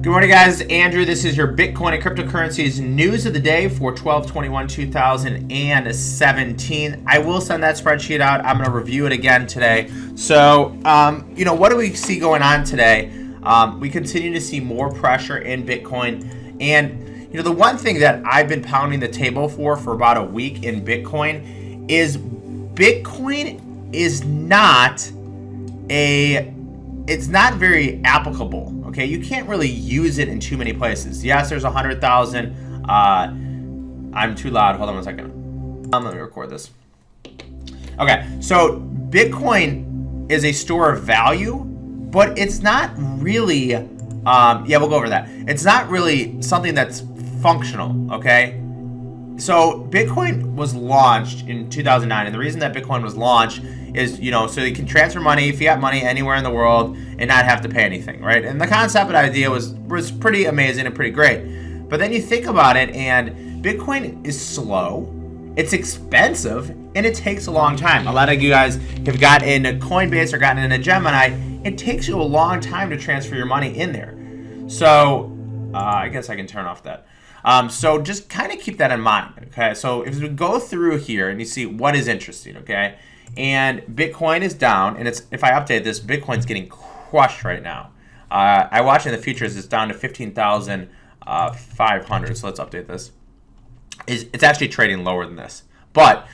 Good morning, guys. Andrew, this is your Bitcoin and cryptocurrencies news of the day for 12/21/2017. I will send that spreadsheet out. I'm going to review it again today. So, what do we see going on today? We continue to see more pressure in Bitcoin. And, the one thing that I've been pounding the table for about a week in Bitcoin is it's not very applicable. Okay, you can't really use it in too many places. Yes, there's 100,000. I'm too loud. Hold on one second. Let me record this. Okay, so Bitcoin is a store of value, but it's not really. We'll go over that. It's not really something that's functional. Okay, so Bitcoin was launched in 2009, and the reason that Bitcoin was launched is, so you can transfer money, fiat money, anywhere in the world and not have to pay anything, right? And the concept and idea was pretty amazing and pretty great. But then you think about it, and Bitcoin is slow, it's expensive, and it takes a long time. A lot of you guys have gotten a Coinbase or gotten in a Gemini. It takes you a long time to transfer your money in there. So I guess I can turn off that. So just kind of keep that in mind, okay? So if we go through here and you see what is interesting, okay? And Bitcoin is down, and if I update this, Bitcoin's getting crushed right now. I watch in the futures, it's down to 15,500. So let's update this. It's actually trading lower than this. But,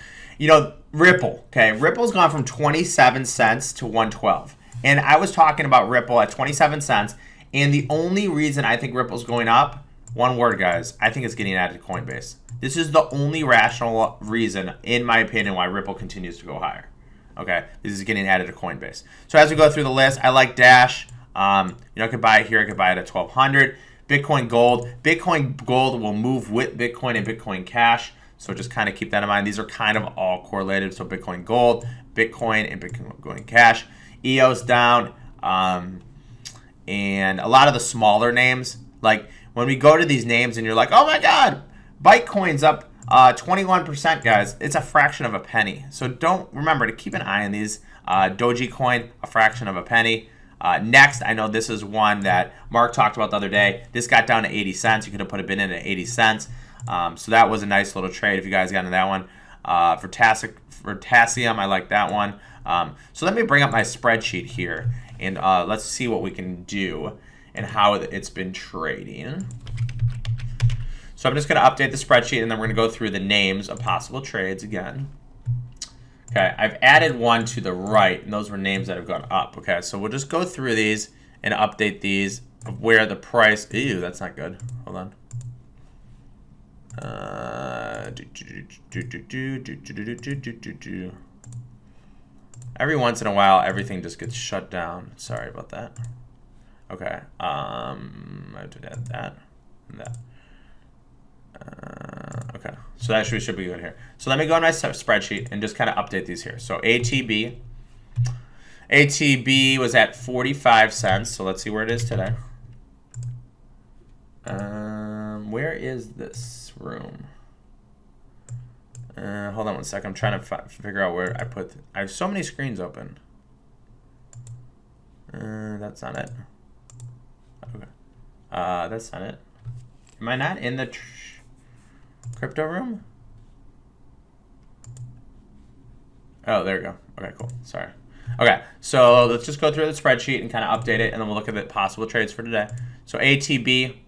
Ripple, okay? Ripple's gone from 27 cents to 112. And I was talking about Ripple at 27 cents, and the only reason I think Ripple's going up, one word, guys, I think it's getting added to Coinbase. This is the only rational reason, in my opinion, why Ripple continues to go higher. Okay, this is getting added to Coinbase. So as we go through the list, I like Dash. I could buy it here. I could buy it at 1,200. Bitcoin Gold. Bitcoin Gold will move with Bitcoin and Bitcoin Cash. So just kind of keep that in mind. These are kind of all correlated. So Bitcoin Gold, Bitcoin, and Bitcoin Cash. EOS down. And a lot of the smaller names, like when we go to these names and you're like, oh my God, Bitcoin's up 21%, guys. It's a fraction of a penny. So remember to keep an eye on these. Dogecoin, a fraction of a penny. Next, I know this is one that Mark talked about the other day. This got down to 80 cents. You could have put a bid in at 80 cents. So that was a nice little trade if you guys got into that one. For Tasium, I like that one. So let me bring up my spreadsheet here, and let's see what we can do and how it's been trading. So I'm just going to update the spreadsheet, and then we're going to go through the names of possible trades again. Okay, I've added one to the right, and those were names that have gone up. Okay, so we'll just go through these and update these of where the price. Ew, that's not good. Hold on. Every once in a while, everything just gets shut down. Sorry about that. Okay, I have to add that and that. Okay, so that should be good here. So let me go on my spreadsheet and just kind of update these here. So ATB was at 45 cents. So let's see where it is today. Where is this room? Hold on one second. I'm trying to figure out where I put. I have so many screens open. That's not it. Okay. That's not it. Am I not in the crypto room? Oh, there we go. Okay, cool. Sorry. Okay, so let's just go through the spreadsheet and kind of update it, and then we'll look at the possible trades for today. So ATB.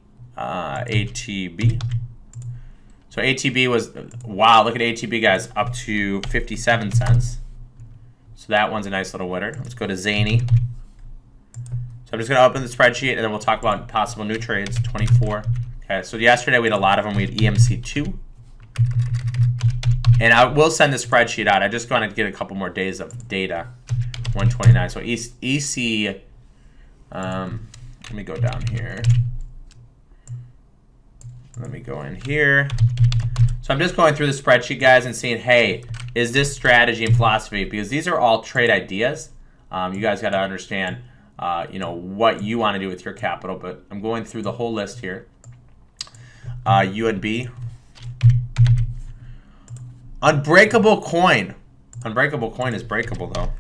So ATB was, wow, look at ATB, guys, up to 57 cents. So that one's a nice little winner. Let's go to Zany. So I'm just going to open the spreadsheet, and then we'll talk about possible new trades, 24. Okay, so yesterday we had a lot of them. We had EMC2. And I will send the spreadsheet out. I just want to get a couple more days of data. 129. So EC, let me go down here. Let me go in here. So I'm just going through the spreadsheet, guys, and seeing, hey, is this strategy and philosophy? Because these are all trade ideas. You guys got to understand, what you want to do with your capital. But I'm going through the whole list here. UNB. Unbreakable coin. Unbreakable coin is breakable, though.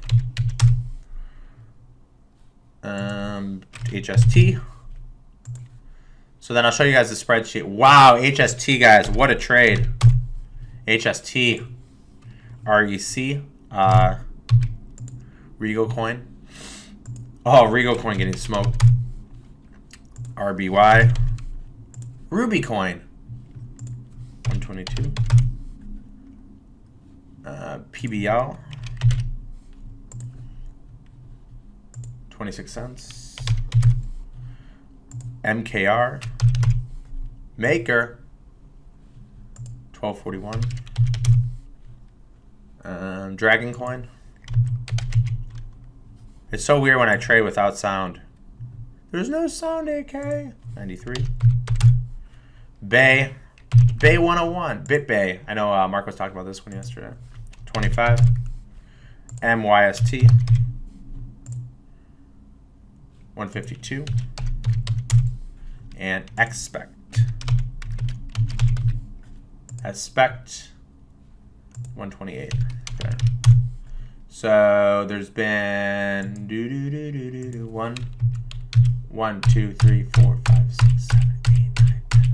HST. So then I'll show you guys the spreadsheet. Wow, HST, guys. What a trade. HST. REC. Regal coin. Oh, Regal coin getting smoked. RBY. Ruby coin. 122. PBL. 26 cents. MKR. Maker. 1241. Dragon coin. It's so weird when I trade without sound. There's no sound, AK. 93. Bay. Bay 101. BitBay. I know Mark was talking about this one yesterday. 25. MYST. 152. And Expect. Expect. 128. Okay. So there's been 1, 2, 3, 4, 5, 6, 7, 8, 9, 10,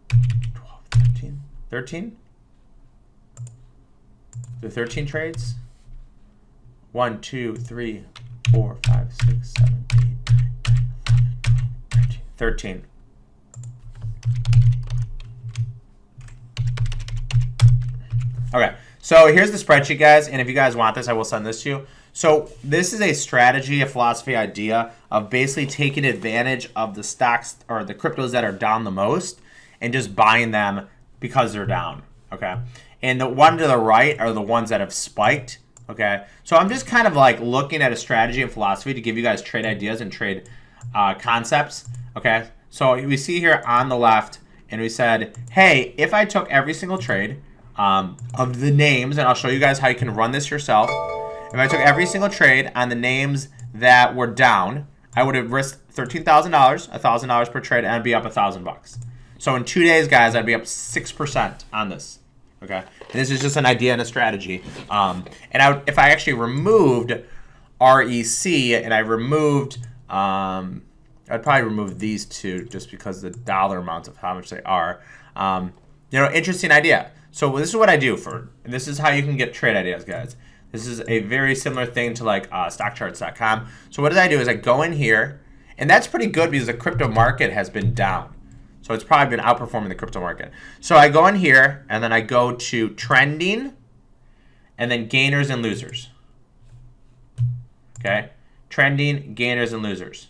11, 12, 13. 13? The 13 trades? 1, 2, 3, 4, 5, 6, 7, 8, 9, 10, 11, 12, 13. 13. Okay, so here's the spreadsheet, guys, and if you guys want this, I will send this to you. So this is a strategy, a philosophy idea of basically taking advantage of the stocks or the cryptos that are down the most and just buying them because they're down, okay? And the one to the right are the ones that have spiked, okay? So I'm just kind of like looking at a strategy and philosophy to give you guys trade ideas and trade concepts, okay? So we see here on the left, and we said, hey, if I took every single trade of the names, and I'll show you guys how you can run this yourself. If I took every single trade on the names that were down, I would have risked $13,000, $1,000 per trade, and I'd be up $1,000. So in 2 days, guys, I'd be up 6% on this. Okay, and this is just an idea and a strategy. And if I actually removed REC and I removed, I'd probably remove these two just because the dollar amounts of how much they are. Interesting idea. So this is what I do and this is how you can get trade ideas, guys. This is a very similar thing to like stockcharts.com. So what I do is I go in here, and that's pretty good because the crypto market has been down. So it's probably been outperforming the crypto market. So I go in here, and then I go to trending, and then gainers and losers. Okay? Trending, gainers, and losers.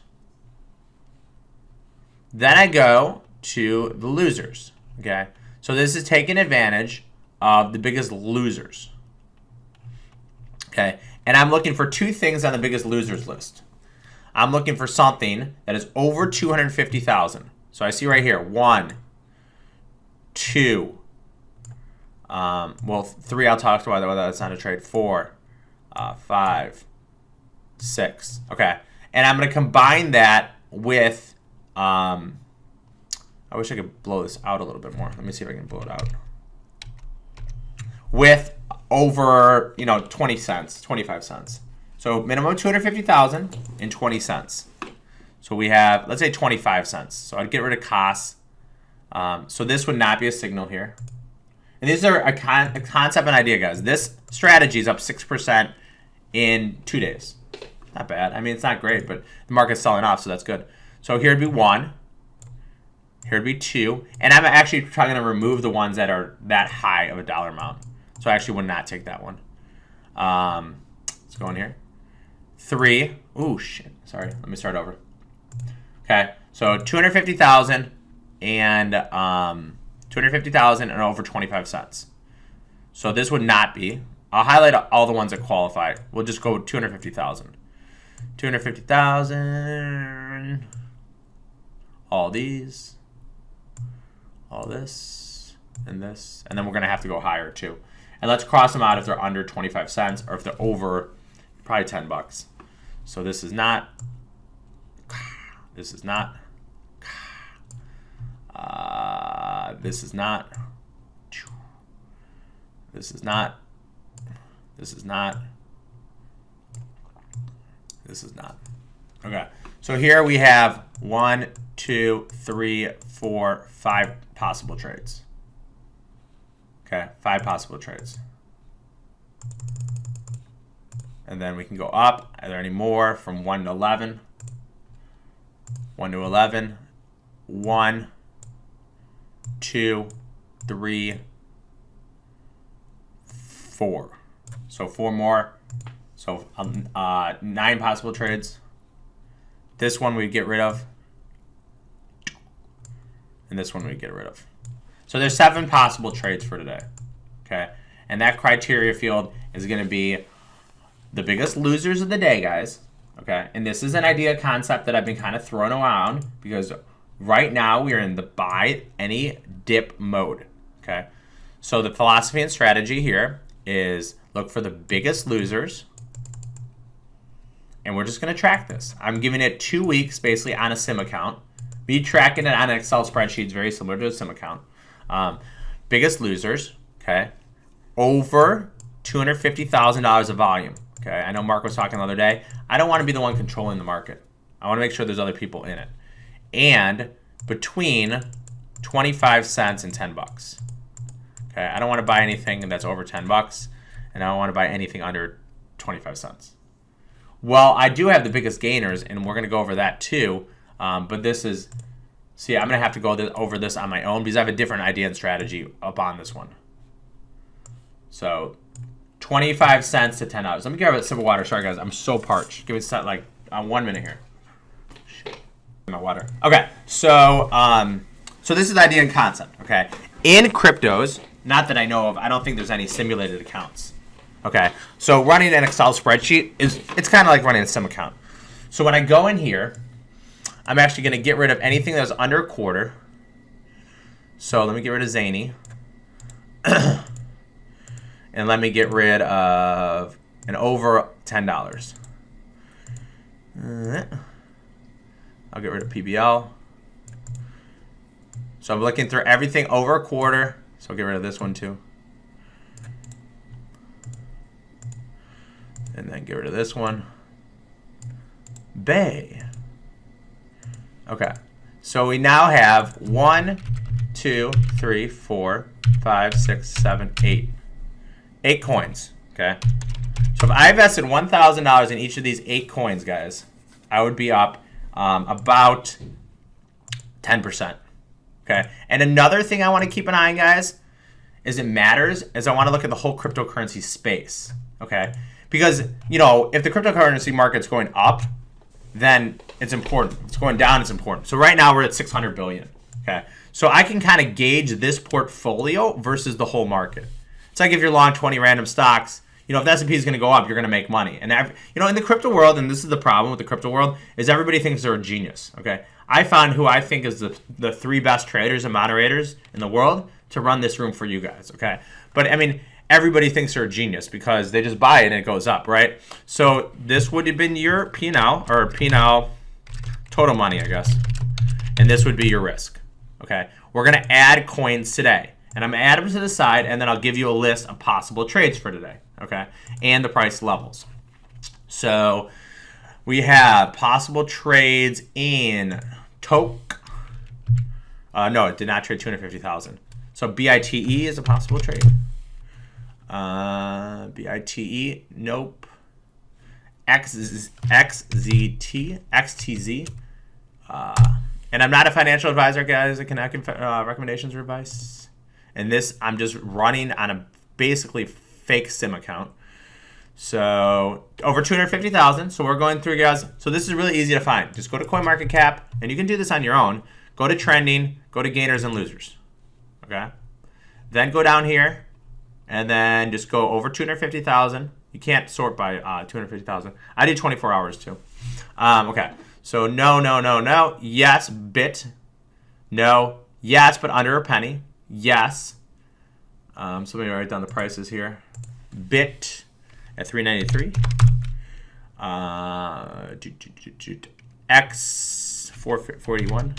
Then I go to the losers. Okay? So this is taking advantage of the biggest losers. Okay, and I'm looking for two things on the biggest losers list. I'm looking for something that is over 250,000. So I see right here, 1, 2, 3 I'll talk about whether that's not a trade, 4, 5, 6. Okay, and I'm going to combine that with, I wish I could blow this out a little bit more. Let me see if I can blow it out. With over, 20 cents, 25 cents. So minimum 250,000 and 20 cents. So we have, let's say 25 cents. So I'd get rid of costs. So this would not be a signal here. And these are a concept and idea, guys. This strategy is up 6% in 2 days. Not bad. I mean, it's not great, but the market's selling off, so that's good. So here'd be 1. Here'd be 2. And I'm actually trying to remove the ones that are that high of a dollar amount. So I actually would not take that one. Let's go in here. 3. Ooh, shit. Sorry. Let me start over. Okay. So 250,000 and 250,000 and over 25 cents. So this would not be. I'll highlight all the ones that qualify. We'll just go 250,000. 250,000. All these. All this. And this. And then we're going to have to go higher too. And let's cross them out if they're under 25 cents or if they're over probably $10. So this is not. This is not. This is not. This is not. This is not. This is not. Okay. So here we have 1, 2, 3, 4, 5 possible trades. Okay, 5 possible trades. And then we can go up. Are there any more from 1 to 11? 1 to 11. 1, 2, 3, 4. So 4 more. So 9 possible trades. This one we get rid of. And this one we get rid of. So there's 7 possible trades for today. Okay. And that criteria field is going to be the biggest losers of the day, guys. Okay. And this is an idea concept that I've been kind of throwing around because right now we are in the buy any dip mode. Okay. So the philosophy and strategy here is look for the biggest losers. And we're just going to track this. I'm giving it 2 weeks basically on a sim account. Me tracking it on an Excel spreadsheet is very similar to a sim account. Biggest losers, okay, over $250,000 of volume. Okay, I know Mark was talking the other day. I don't want to be the one controlling the market. I want to make sure there's other people in it. And between 25 cents and 10 bucks. Okay, I don't want to buy anything that's over 10 bucks, and I don't want to buy anything under 25 cents. Well, I do have the biggest gainers, and we're going to go over that too. But this is, see, I'm going to have to go over this on my own because I have a different idea and strategy up on this one. So 25 cents to $10. Let me grab a sip of water. Sorry, guys. I'm so parched. Give me like 1 minute here. My water. Okay. So, so this is the idea and concept. Okay. In cryptos, not that I know of, I don't think there's any simulated accounts. Okay. So running an Excel spreadsheet it's kind of like running a sim account. So when I go in here, I'm actually going to get rid of anything that was under a quarter. So let me get rid of Zany. And let me get rid of an over $10. I'll get rid of PBL. So I'm looking through everything over a quarter. So I'll get rid of this one too. And then get rid of this one. Bay. Okay. So we now have 1, 2, 3, 4, 5, 6, 7, 8. 8 coins. Okay. So if I invested $1,000 in each of these 8 coins, guys, I would be up about 10%. Okay. And another thing I want to keep an eye on, guys, is it matters, is I want to look at the whole cryptocurrency space. Okay. Because, you know, if the cryptocurrency market's going up, then it's important. If it's going down, it's important. So right now we're at 600 billion. Okay. So I can kind of gauge this portfolio versus the whole market. It's like if you're long 20 random stocks, you know, if the S&P is going to go up, you're going to make money. And, you know, in the crypto world, and this is the problem with the crypto world, is everybody thinks they're a genius. Okay. I found who I think is the 3 best traders and moderators in the world to run this room for you guys. Okay. But I mean, everybody thinks they're a genius because they just buy it and it goes up, right? So this would have been your P&L, or P&L total money, I guess. And this would be your risk, okay? We're going to add coins today. And I'm going to add them to the side, and then I'll give you a list of possible trades for today, okay? And the price levels. So we have possible trades in Toke. No, it did not trade 250,000. So BITE is a possible trade. BITE, nope. XTZ. And I'm not a financial advisor, guys. I cannot give recommendations or advice. And this, I'm just running on a basically fake sim account. So over 250,000. So we're going through, guys. So this is really easy to find. Just go to CoinMarketCap, and you can do this on your own. Go to trending, go to gainers and losers. Okay. Then go down here, and then just go over 250,000. You can't sort by 250,000. I did 24 hours too. Okay. So no. Yes, bit. No. Yes, but under a penny. Yes. So let me write down the prices here. Bit at 393. X 441.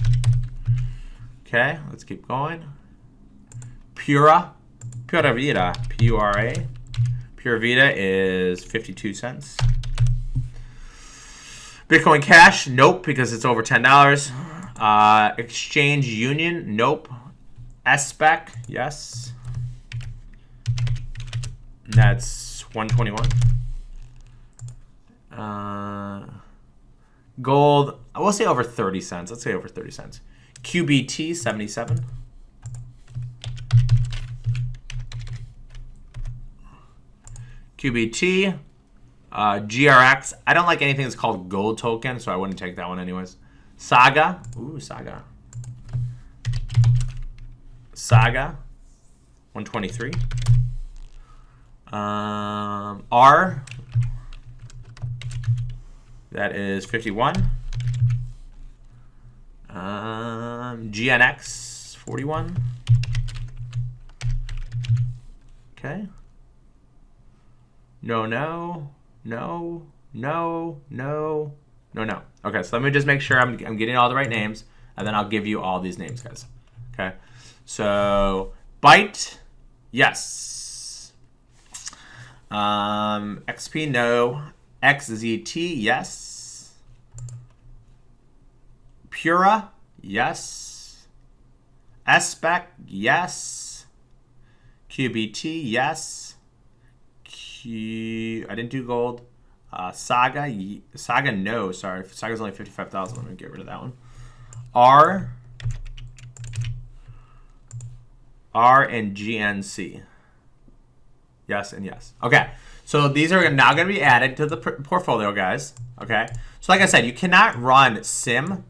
Okay, let's keep going. Pura Vida, Pura. Pura Vida is 52 cents. Bitcoin Cash, nope, because it's over $10. Exchange Union, nope. SPEC, yes. That's 121. Gold, I will say over 30 cents. Let's say over 30 cents. QBT, 77. QBT. GRX. I don't like anything that's called gold token, so I wouldn't take that one anyways. Saga. Ooh, Saga. Saga. 123. R. That is 51. GNX. 41. Okay. No. Okay, so let me just make sure I'm getting all the right names, and then I'll give you all these names, guys. Okay, so Byte, yes. XP, no. XZT, yes. Pura, yes. SPEC, yes. QBT, yes. I didn't do gold. Saga, no, sorry. Saga's only 55,000. Let me get rid of that one. R and GNC. Yes and yes. Okay, so these are now going to be added to the portfolio, guys. Okay, so like I said, you cannot run SIM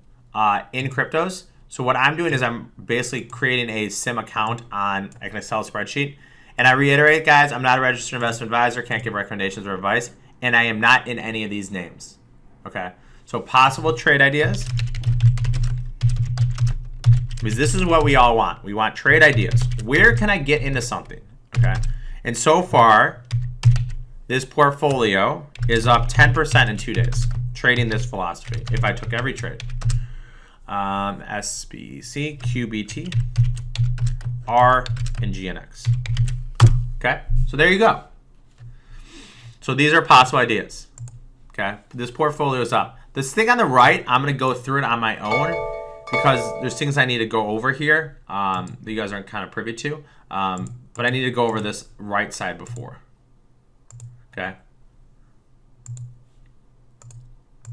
in cryptos. So what I'm doing is I'm basically creating a SIM account on an Excel spreadsheet. And I reiterate, guys, I'm not a registered investment advisor, can't give recommendations or advice, and I am not in any of these names. Okay, so possible trade ideas. Because this is what we all want. We want trade ideas. Where can I get into something? Okay, and so far, this portfolio is up 10% in 2 days, trading this philosophy, if I took every trade. SBC, QBT, R, and GNX. Okay, so there you go. So these are possible ideas. Okay, this portfolio is up. This thing on the right, I'm going to go through it on my own because there's things I need to go over here that you guys aren't kind of privy to. But I need to go over this right side before. Okay.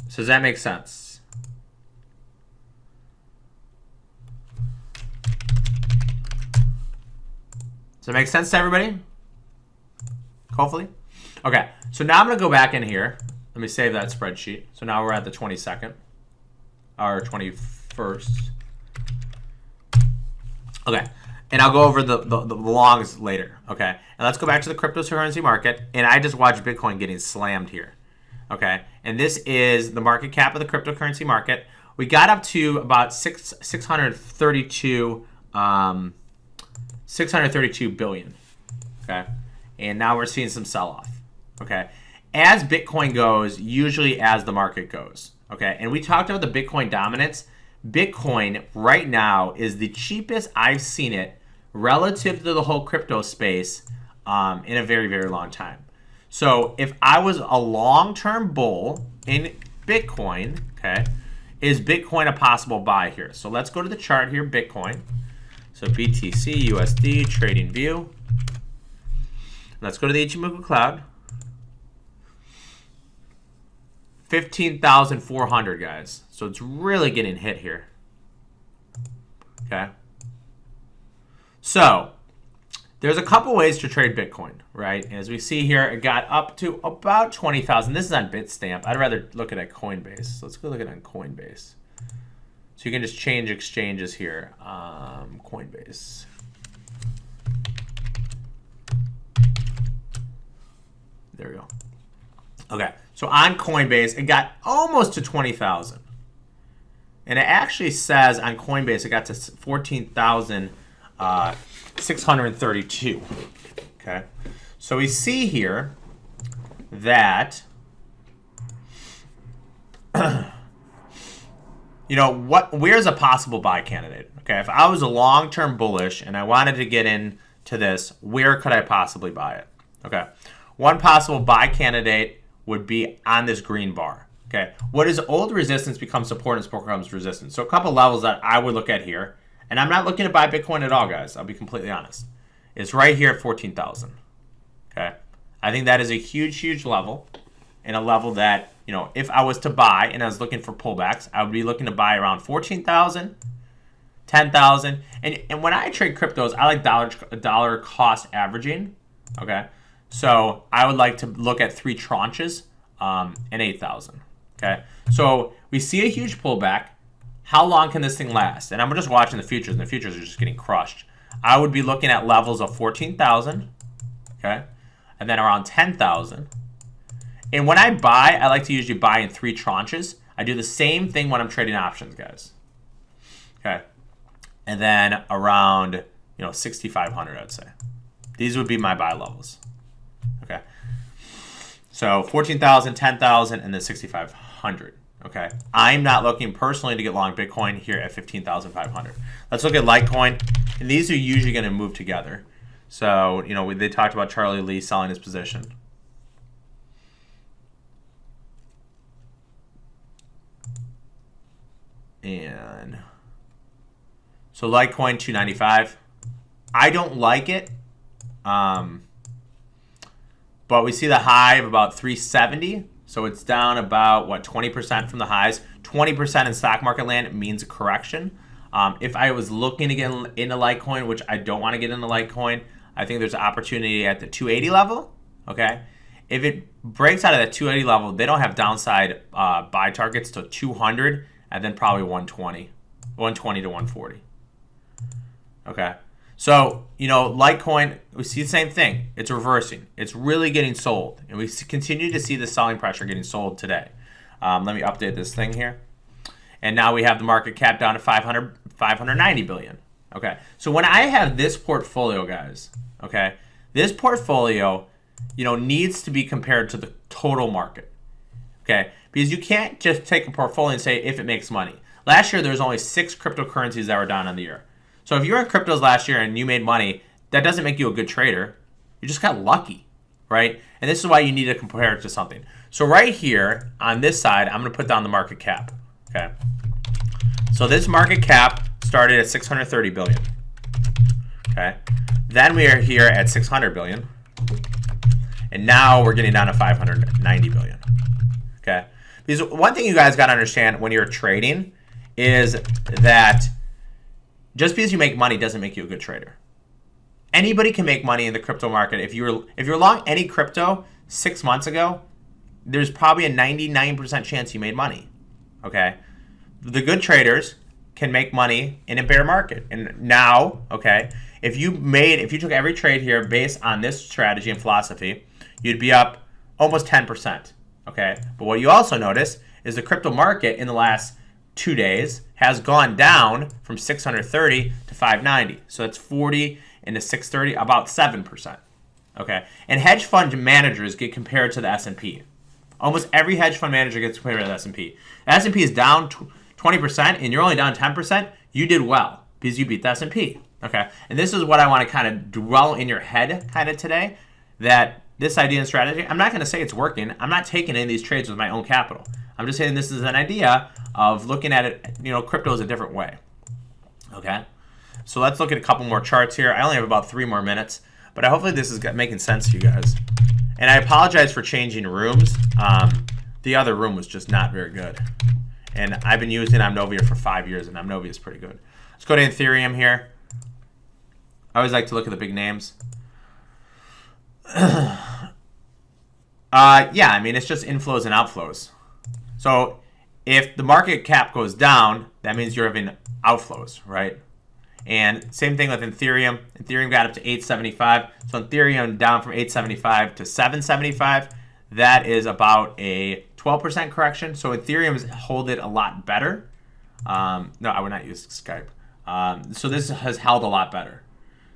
So does that make sense? Does that make sense to everybody? Hopefully. Okay, so now I'm going to go back in here. Let me save that spreadsheet. So now we're at the 22nd or 21st. Okay, and I'll go over the longs later. Okay, and let's go back to the cryptocurrency market. And I just watched Bitcoin getting slammed here. Okay, and this is the market cap of the cryptocurrency market. We got up to about 632 billion. Okay. And now we're seeing some sell-off, okay? As Bitcoin goes, usually as the market goes, okay? And we talked about the Bitcoin dominance. Bitcoin right now is the cheapest I've seen it relative to the whole crypto space in a very, very long time. So if I was a long-term bull in Bitcoin, okay, is Bitcoin a possible buy here? So let's go to the chart here, Bitcoin. So BTC, USD, trading view. Let's go to the Ichimoku Cloud. 15,400, guys. So it's really getting hit here. Okay. So there's a couple ways to trade Bitcoin, right? As we see here, it got up to about 20,000. This is on Bitstamp. I'd rather look at it Coinbase. So let's go look at it on Coinbase. So you can just change exchanges here. Coinbase. There we go. Okay, so on Coinbase, it got almost to 20,000. And it actually says on Coinbase, it got to 14,632. Okay, so we see here that, where's a possible buy candidate? Okay, if I was a long-term bullish and I wanted to get into this, where could I possibly buy it? Okay, one possible buy candidate would be on this green bar. Okay, what is old resistance becomes support and support becomes resistance. So a couple levels that I would look at here, and I'm not looking to buy Bitcoin at all, guys. I'll be completely honest. It's right here at 14,000. Okay, I think that is a huge, huge level, and a level that, you know, if I was to buy and I was looking for pullbacks, I would be looking to buy around 14,000, 10,000, and when I trade cryptos, I like dollar cost averaging. Okay, so I would like to look at 3 tranches and 8,000. Okay, so we see a huge pullback. How long can this thing last? And I'm just watching the futures, and the futures are just getting crushed. I would be looking at levels of 14,000, okay, and then around 10,000. And when I buy, I like to usually buy in 3 tranches. I do the same thing when I'm trading options, guys. Okay, and then around, you know, 6,500, I'd say. These would be my buy levels. Okay, so 14,000, 10,000, and then 6,500. Okay, I'm not looking personally to get long Bitcoin here at 15,500. Let's look at Litecoin, and these are usually going to move together. So, you know, they talked about Charlie Lee selling his position. And so Litecoin 295. I don't like it. But we see the high of about 370. So it's down about, what, 20% from the highs. 20% in stock market land means a correction. If I was looking to get into Litecoin, which I don't want to get into Litecoin, I think there's an opportunity at the 280 level. Okay, if it breaks out of that 280 level, they don't have downside buy targets to 200 and then probably 120 to 140. Okay, so, you know, Litecoin, we see the same thing. It's reversing. It's really getting sold, and we continue to see the selling pressure getting sold today. Let me update this thing here. And now we have the market cap down to 590 billion. Okay, so when I have this portfolio, guys, okay, this portfolio, you know, needs to be compared to the total market. Okay, because you can't just take a portfolio and say if it makes money. Last year, there was only 6 cryptocurrencies that were down on the year. So if you were in cryptos last year and you made money, that doesn't make you a good trader. You just got lucky, right? And this is why you need to compare it to something. So right here on this side, I'm going to put down the market cap. Okay. So this market cap started at 630 billion. Okay. Then we are here at 600 billion. And now we're getting down to 590 billion. Okay. Because one thing you guys got to understand when you're trading is that just because you make money doesn't make you a good trader. Anybody can make money in the crypto market. If you're long any crypto 6 months ago, there's probably a 99% chance you made money. Okay? The good traders can make money in a bear market. And now, okay, if you took every trade here based on this strategy and philosophy, you'd be up almost 10%. Okay? But what you also notice is the crypto market in the last 2 days has gone down from 630 to 590. So that's 40 into 630, about 7%. Okay, and hedge fund managers get compared to the S&P. Almost every hedge fund manager gets compared to the S&P. The S&P is down 20%, and you're only down 10%. You did well because you beat the S&P. Okay, and this is what I want to kind of dwell in your head kind of today. That this idea and strategy, I'm not going to say it's working. I'm not taking any of these trades with my own capital. I'm just saying this is an idea of looking at it, you know, crypto is a different way. Okay, so let's look at a couple more charts here. I only have about 3 more minutes, but hopefully this is making sense to you guys. And I apologize for changing rooms. The other room was just not very good. And I've been using Omnovia for 5 years, and Omnovia is pretty good. Let's go to Ethereum here. I always like to look at the big names. Yeah, I mean, it's just inflows and outflows. So if the market cap goes down, that means you're having outflows, right? And same thing with Ethereum. Ethereum got up to 875. So Ethereum down from 875 to 775. That is about a 12% correction. So Ethereum's held it a lot better. No, I would not use Skype. So this has held a lot better.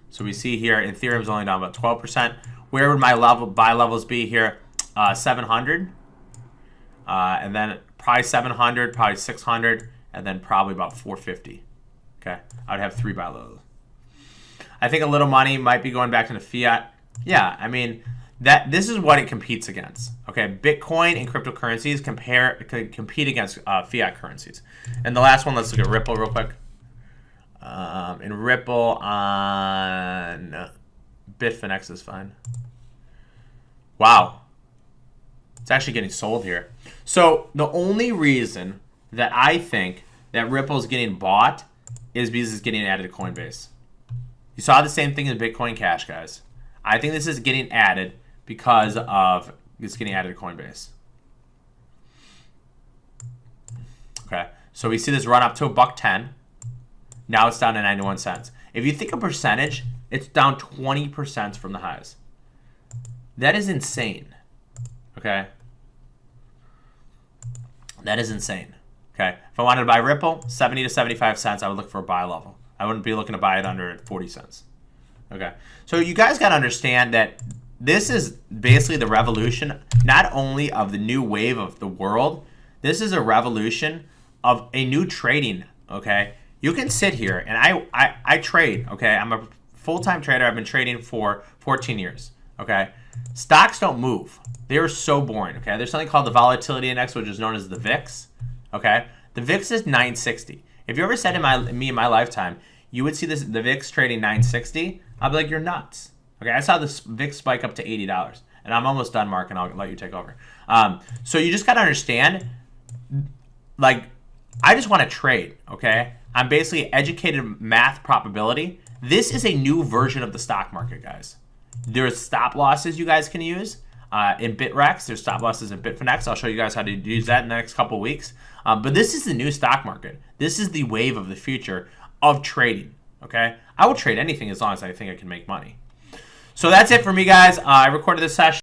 So we see here Ethereum's only down about 12%. Where would my buy levels be here? 700. And then probably 700, probably 600, and then probably about 450. Okay, I'd have 3 buy levels. I think a little money might be going back into fiat. Yeah, I mean, that this is what it competes against. Okay, Bitcoin and cryptocurrencies compete against fiat currencies. And the last one, let's look at Ripple real quick. And Ripple on Bitfinex is fine. Wow, it's actually getting sold here. So the only reason that I think that Ripple is getting bought is because it's getting added to Coinbase. You saw the same thing in Bitcoin Cash, guys. I think this is getting added because of it's getting added to Coinbase. Okay, so we see this run up to $1.10. Now it's down to 91 cents. If you think a percentage, it's down 20% from the highs. That is insane. Okay, that is insane. Okay, if I wanted to buy Ripple, 70 to 75 cents, I would look for a buy level. I wouldn't be looking to buy it under 40 cents. Okay, so you guys got to understand that this is basically the revolution, not only of the new wave of the world, this is a revolution of a new trading, okay? You can sit here, and I trade, okay? I'm a full-time trader. I've been trading for 14 years, okay? Stocks don't move. They are so boring, okay? There's something called the volatility index, which is known as the VIX, okay? The VIX is 960. If you ever said in my lifetime, you would see the VIX trading 960, I'd be like, you're nuts. Okay, I saw this VIX spike up to $80, and I'm almost done, Mark, and I'll let you take over. So you just got to understand, like, I just want to trade, okay? I'm basically educated math probability. This is a new version of the stock market, guys. There's stop losses you guys can use in Bitrex. There's stop losses in Bitfinex. I'll show you guys how to use that in the next couple weeks. But this is the new stock market. This is the wave of the future of trading, okay? I will trade anything as long as I think I can make money. So that's it for me, guys. I recorded this session.